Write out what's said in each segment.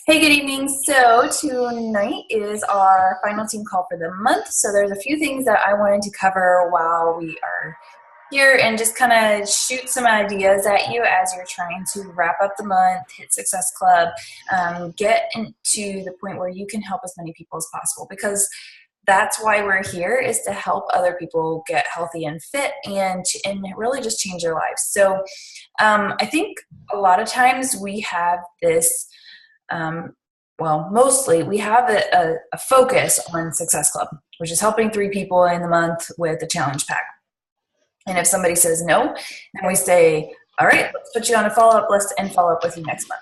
Hey, good evening. So tonight is our final team call for the month. So there's a few things that I wanted to cover while we are here and just kind of shoot some ideas at you as you're trying to wrap up the month, hit Success Club, get into the point where you can help as many people as possible, because that's why we're here, is to help other people get healthy and fit and really just change their lives. So I think a lot of times we have this mostly we have a focus on Success Club, which is helping 3 people in the month with a challenge pack. And if somebody says no, then we say, all right, let's put you on a follow-up list and follow up with you next month.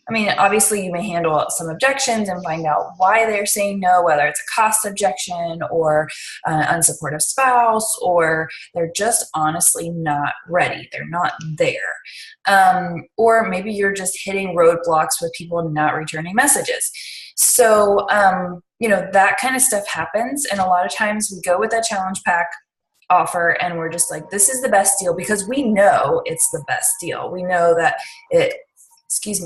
I mean, obviously you may handle some objections and find out why they're saying no, whether it's a cost objection or an unsupportive spouse, or they're just honestly not ready. They're not there. Or maybe you're just hitting roadblocks with people not returning messages. So, that kind of stuff happens. And a lot of times we go with that challenge pack offer and we're just like, this is the best deal, because we know it's the best deal. We know that it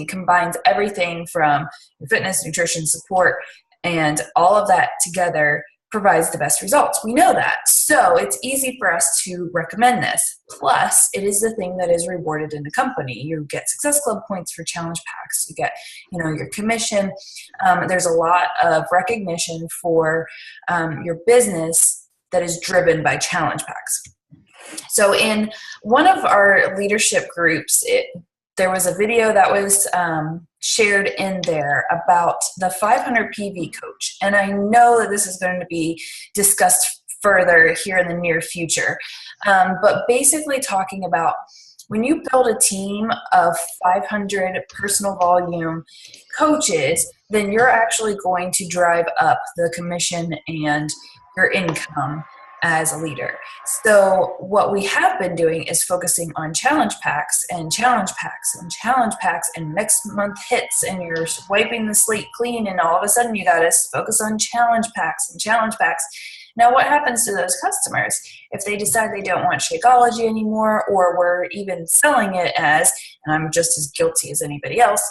combines everything from fitness, nutrition, support, and all of that together provides the best results. We know that. So it's easy for us to recommend this. Plus, it is the thing that is rewarded in the company. You get Success Club points for challenge packs. You get, your commission. There's a lot of recognition for your business that is driven by challenge packs. So in one of our leadership groups, there was a video that was shared in there about the 500 PV coach. And I know that this is going to be discussed further here in the near future. But basically talking about when you build a team of 500 personal volume coaches, then you're actually going to drive up the commission and your income as a leader. So what we have been doing is focusing on challenge packs and challenge packs and challenge packs, and next month hits and you're wiping the slate clean, and all of a sudden you got to focus on challenge packs and challenge packs. Now what happens to those customers if they decide they don't want Shakeology anymore, or we're even selling it as, and I'm just as guilty as anybody else,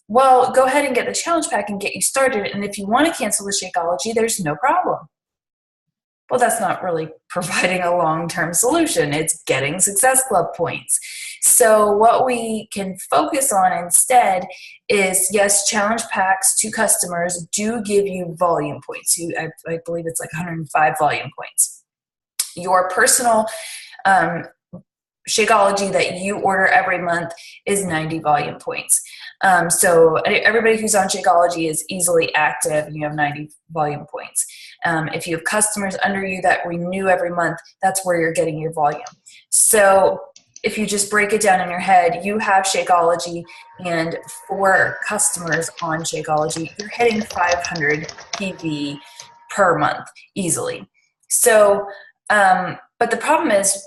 well, go ahead and get the challenge pack and get you started, and if you want to cancel the Shakeology, there's no problem. Well, that's not really providing a long-term solution. It's getting Success Club points. So what we can focus on instead is, yes, challenge packs to customers do give you volume points. I believe it's like 105 volume points. Your personal Shakeology that you order every month is 90 volume points. So everybody who's on Shakeology is easily active, and you have 90 volume points. If you have customers under you that renew every month, that's where you're getting your volume. So if you just break it down in your head, you have Shakeology, and 4 customers on Shakeology, you're hitting 500 PV per month easily. So, but the problem is,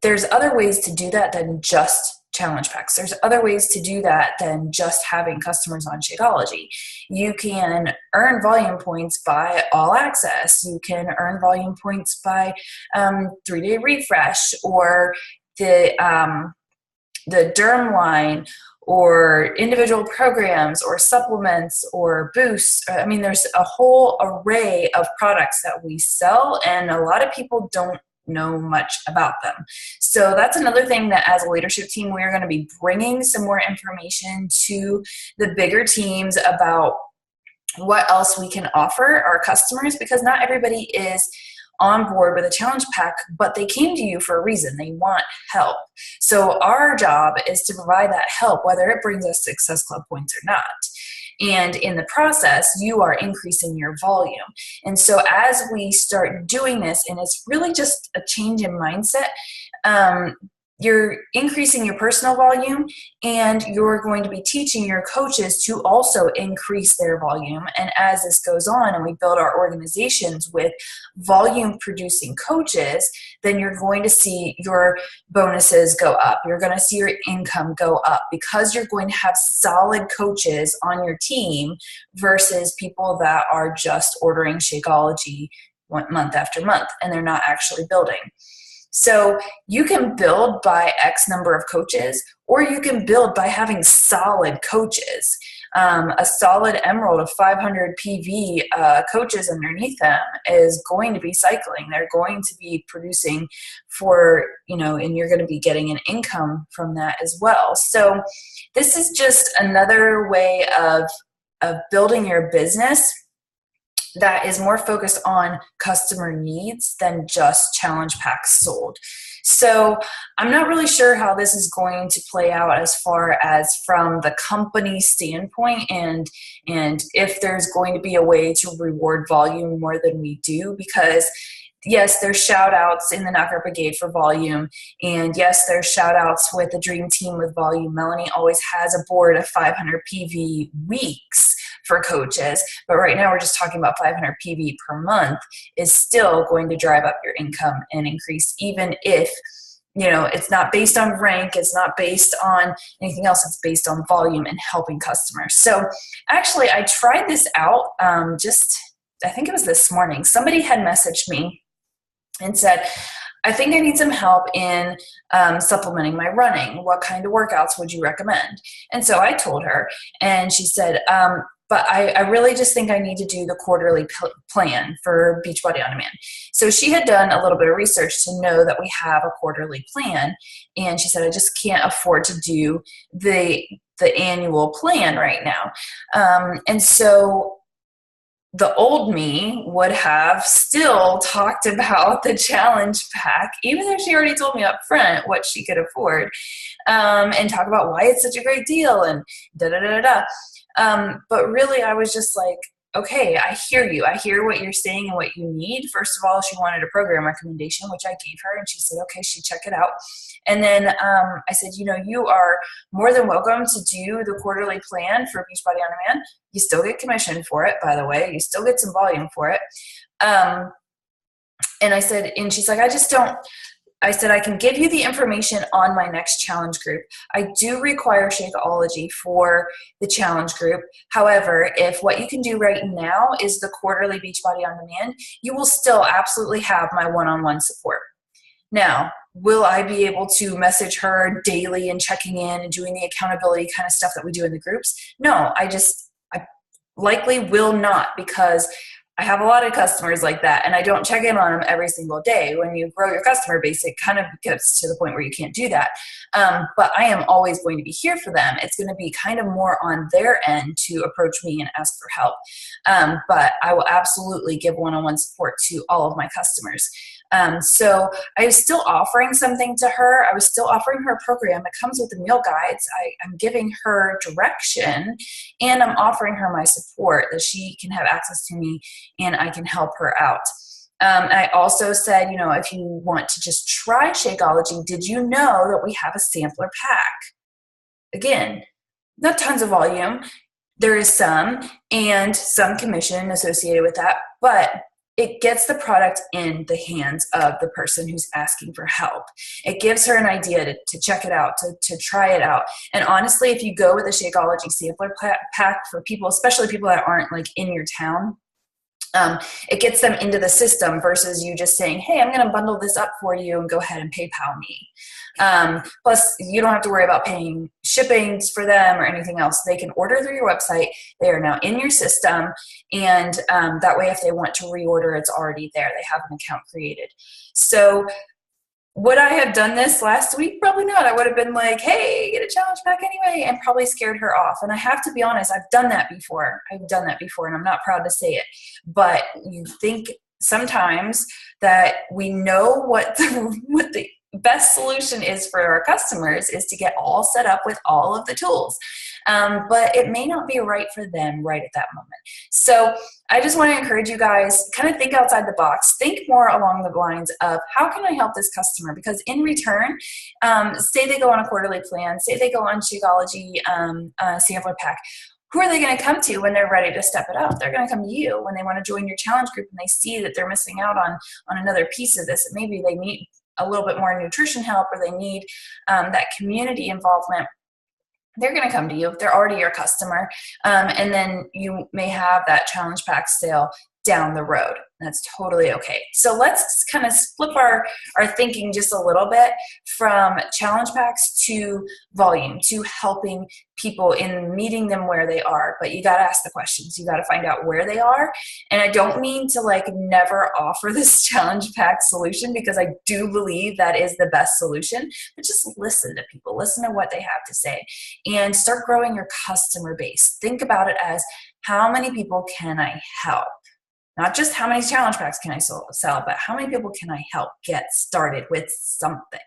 there's other ways to do that than just challenge packs. There's other ways to do that than just having customers on Shakeology. You can earn volume points by all access. You can earn volume points by 3-day refresh, or the derm line, or individual programs, or supplements, or boosts. I mean, there's a whole array of products that we sell, and a lot of people don't know much about them. So that's another thing that as a leadership team, we're going to be bringing some more information to the bigger teams about what else we can offer our customers, because not everybody is on board with a challenge pack, but they came to you for a reason. They want help. So our job is to provide that help, whether it brings us Success Club points or not. And in the process, you are increasing your volume. And so as we start doing this, and it's really just a change in mindset, you're increasing your personal volume, and you're going to be teaching your coaches to also increase their volume. And as this goes on and we build our organizations with volume producing coaches, then you're going to see your bonuses go up. You're going to see your income go up, because you're going to have solid coaches on your team versus people that are just ordering Shakeology month after month and they're not actually building. So you can build by X number of coaches, or you can build by having solid coaches. A solid emerald of 500 PV coaches underneath them is going to be cycling. They're going to be producing for, and you're going to be getting an income from that as well. So this is just another way of building your business that is more focused on customer needs than just challenge packs sold. So I'm not really sure how this is going to play out as far as from the company standpoint, and if there's going to be a way to reward volume more than we do, because yes, there's shout outs in the Knockout Brigade for volume. And yes, there's shout outs with the Dream Team with volume. Melanie always has a board of 500 PV weeks for coaches. But right now we're just talking about 500 PV per month is still going to drive up your income and increase, even if, it's not based on rank, it's not based on anything else, it's based on volume and helping customers. So actually I tried this out I think it was this morning. Somebody had messaged me and said, I think I need some help in supplementing my running. What kind of workouts would you recommend? And so I told her, and she said, but I really just think I need to do the quarterly plan for Beachbody On Demand. So she had done a little bit of research to know that we have a quarterly plan. And she said, I just can't afford to do the annual plan right now. And so the old me would have still talked about the challenge pack, even though she already told me up front what she could afford, and talk about why it's such a great deal and da-da-da-da-da. But really, I was just like, okay, I hear you. I hear what you're saying and what you need. First of all, she wanted a program recommendation, which I gave her, and she said, okay, she'd check it out. And then I said, you are more than welcome to do the quarterly plan for Beachbody On Demand. You still get commission for it, by the way. You still get some volume for it. And I said, and she's like, I said, I can give you the information on my next challenge group. I do require Shakeology for the challenge group. However, if what you can do right now is the quarterly Beachbody On Demand, you will still absolutely have my one-on-one support. Now, will I be able to message her daily and checking in and doing the accountability kind of stuff that we do in the groups? No, I likely will not, because I have a lot of customers like that, and I don't check in on them every single day. When you grow your customer base, it kind of gets to the point where you can't do that. But I am always going to be here for them. It's going to be kind of more on their end to approach me and ask for help. But I will absolutely give one-on-one support to all of my customers. So I was still offering something to her. I was still offering her a program that comes with the meal guides. I'm giving her direction, and I'm offering her my support that she can have access to me and I can help her out. I also said, if you want to just try Shakeology, did you know that we have a sampler pack? Again, not tons of volume. There is some, and some commission associated with that, but it gets the product in the hands of the person who's asking for help. It gives her an idea to check it out, to try it out. And honestly, if you go with a Shakeology sampler pack for people, especially people that aren't like in your town, it gets them into the system versus you just saying, hey, I'm going to bundle this up for you and go ahead and PayPal me. Plus, you don't have to worry about paying shipping for them or anything else. They can order through your website. They are now in your system. And that way, if they want to reorder, it's already there. They have an account created. So would I have done this last week? Probably not. I would have been like, hey, get a challenge pack anyway, and probably scared her off. And I have to be honest, I've done that before. And I'm not proud to say it. But you think sometimes that we know what the best solution is for our customers is to get all set up with all of the tools. But it may not be right for them right at that moment. So I just want to encourage you guys, kind of think outside the box. Think more along the lines of, how can I help this customer? Because in return, say they go on a quarterly plan, say they go on Shakeology sampler pack, who are they going to come to when they're ready to step it up? They're going to come to you when they want to join your challenge group and they see that they're missing out on another piece of this. Maybe they need a little bit more nutrition help, or they need that community involvement. They're going to come to you. They're already your customer. And then you may have that challenge pack sale down the road. That's totally okay. So let's kind of flip our thinking just a little bit from challenge packs to volume, to helping people in meeting them where they are. But you got to ask the questions. You got to find out where they are. And I don't mean to like never offer this challenge pack solution, because I do believe that is the best solution, but just listen to people, listen to what they have to say, and start growing your customer base. Think about it as, how many people can I help? Not just how many challenge packs can I sell, but how many people can I help get started with something?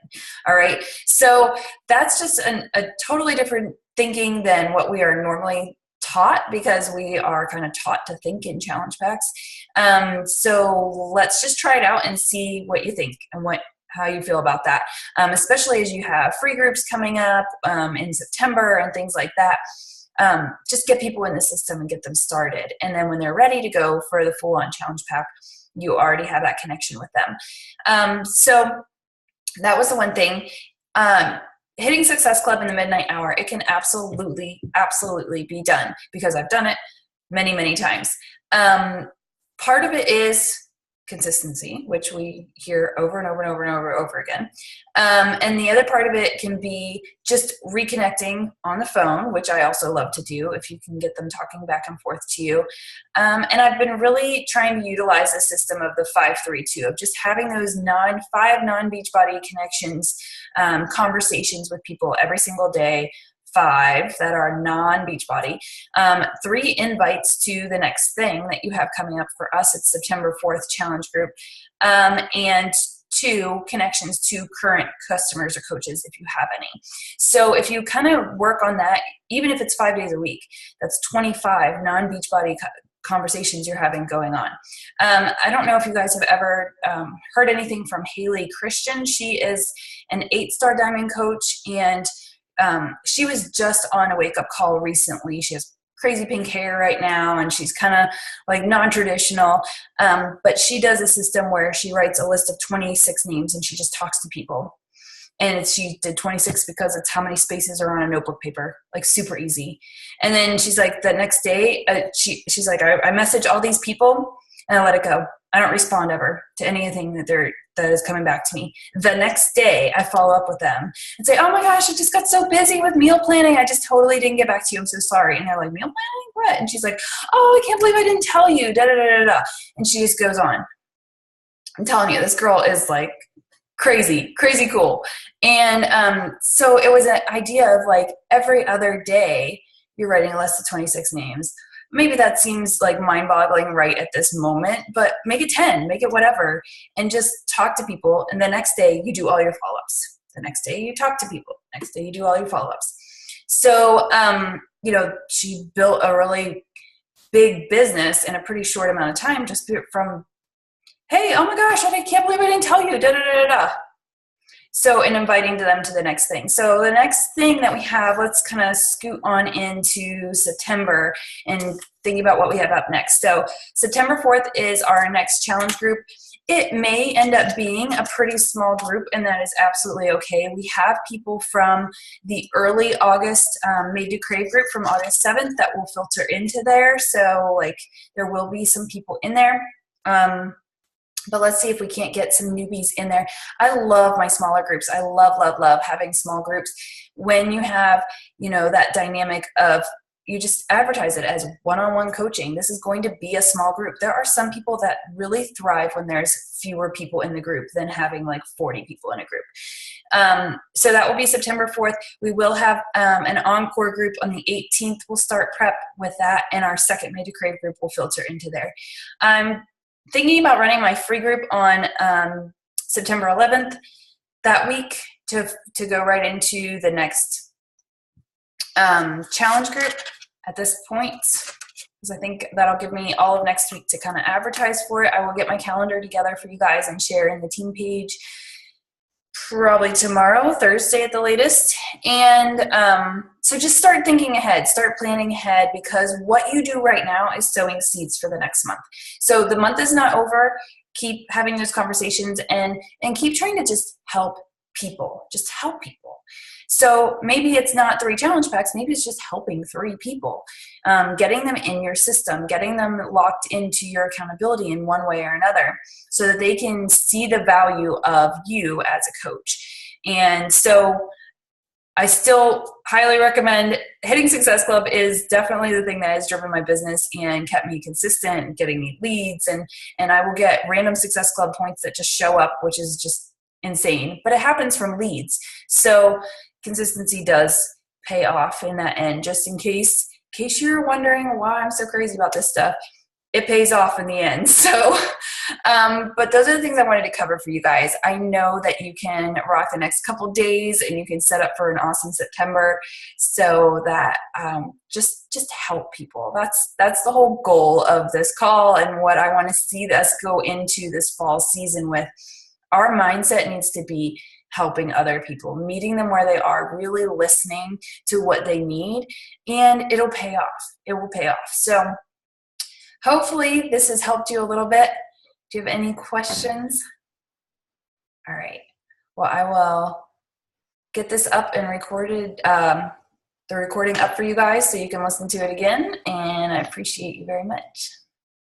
All right. So that's just a totally different thinking than what we are normally taught, because we are kind of taught to think in challenge packs. So let's just try it out and see what you think and how you feel about that. Especially as you have free groups coming up in September and things like that. Just get people in the system and get them started. And then when they're ready to go for the full-on challenge pack, you already have that connection with them. So that was the one thing. Hitting Success Club in the midnight hour, it can absolutely, absolutely be done, because I've done it many, many times. Part of it is consistency, which we hear over and over and over and over again. And the other part of it can be just reconnecting on the phone, which I also love to do if you can get them talking back and forth to you. And I've been really trying to utilize the system of the 5-3-2, of just having those 5 non-Beachbody connections, conversations with people every single day, 5 that are non-Beachbody, 3 invites to the next thing that you have coming up. For us, it's September 4th challenge group, and 2 connections to current customers or coaches if you have any. So if you kind of work on that, even if it's 5 days a week, that's 25 non-Beachbody conversations you're having going on. I don't know if you guys have ever heard anything from Haley Christian. She is an 8-star diamond coach, and she was just on a wake-up call recently. She has crazy pink hair right now, and she's kind of like non-traditional, but she does a system where she writes a list of 26 names and she just talks to people. And she did 26 because it's how many spaces are on a notebook paper, like super easy. And then she's like, the next day, she's like, I message all these people and I let it go. I don't respond ever to anything that is coming back to me. The next day, I follow up with them and say, oh my gosh, I just got so busy with meal planning. I just totally didn't get back to you. I'm so sorry. And they're like, meal planning? What? And she's like, oh, I can't believe I didn't tell you. Da, da, da, da, da. And she just goes on. I'm telling you, this girl is like crazy cool. And so it was an idea of like every other day, you're writing a list of 26 names. Maybe that seems like mind-boggling right at this moment, but make it 10, make it whatever, and just talk to people. And the next day, you do all your follow-ups. The next day, you talk to people. Next day, you do all your follow-ups. So, she built a really big business in a pretty short amount of time, just from, hey, oh my gosh, I can't believe I didn't tell you, da da da da. So, and inviting them to the next thing. So the next thing that we have, let's kind of scoot on into September and thinking about what we have up next. So September 4th is our next challenge group. It may end up being a pretty small group, and that is absolutely okay. We have people from the early August Made to Crave group from August 7th that will filter into there. So like there will be some people in there. But let's see if we can't get some newbies in there. I love my smaller groups. I love having small groups. When you have, that dynamic of, you just advertise it as one-on-one coaching. This is going to be a small group. There are some people that really thrive when there's fewer people in the group than having like 40 people in a group. So that will be September 4th. We will have an encore group on the 18th. We'll start prep with that, and our second Made to Crave group will filter into there. Thinking about running my free group on September 11th that week to go right into the next challenge group at this point, because I think that'll give me all of next week to kind of advertise for it. I will get my calendar together for you guys and share in the team page probably tomorrow, Thursday at the latest. And so just start thinking ahead, start planning ahead, because what you do right now is sowing seeds for the next month. So the month is not over. Keep having those conversations and keep trying to just help people. Just help people. So maybe it's not 3 challenge packs, maybe it's just helping 3 people, getting them in your system, getting them locked into your accountability in one way or another so that they can see the value of you as a coach. And so I still highly recommend hitting Success Club is definitely the thing that has driven my business and kept me consistent and getting me leads. And I will get random Success Club points that just show up, which is just insane, but it happens from leads. So consistency does pay off in that end. Just in case you're wondering why I'm so crazy about this stuff, it pays off in the end. So, but those are the things I wanted to cover for you guys. I know that you can rock the next couple days and you can set up for an awesome September so that just help people. That's the whole goal of this call and what I want to see us go into this fall season with. Our mindset needs to be helping other people, meeting them where they are, really listening to what they need, and it'll pay off. It will pay off. So hopefully this has helped you a little bit. Do you have any questions? All right. Well, I will get this up and recorded, the recording up for you guys so you can listen to it again, and I appreciate you very much.